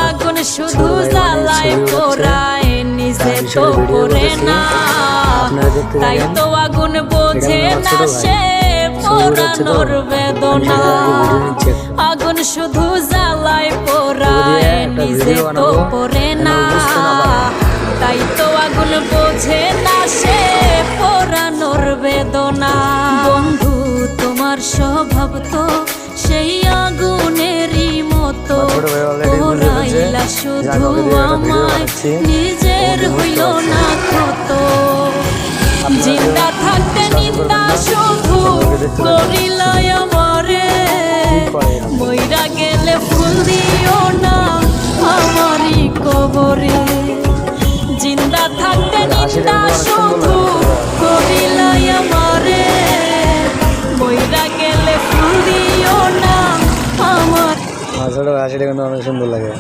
আগুন শুধু জ্বালায় পোড়ায় নিজে তো পড়ে না, তাই তো আগুন বোঝে না সে পোড়ানোর বেদনা। আগুন শুধু জ্বালায় পোড়ায় নিজে তো পড়ে না, তাই তো আগুন বোঝে না সে পোড়ানোর বেদনা। বন্ধু তোমার স্বভাব তো সেই আগুনেরই মতো, পোড়াইলা শুধু আমায় নিজের হইল না ক্ষত। জিন্দা থাকতে নিন্দা শুধু করিলাই আমারে, মইরা গেলে ফুল দিও না আমারই কবরে। জিন্দা থাকতে নিন্দা শুধু করিলাই আমারে, মইরা গেলে ফুল দিও না আমার। আসলে কিন্তু অনেক সুন্দর লাগে।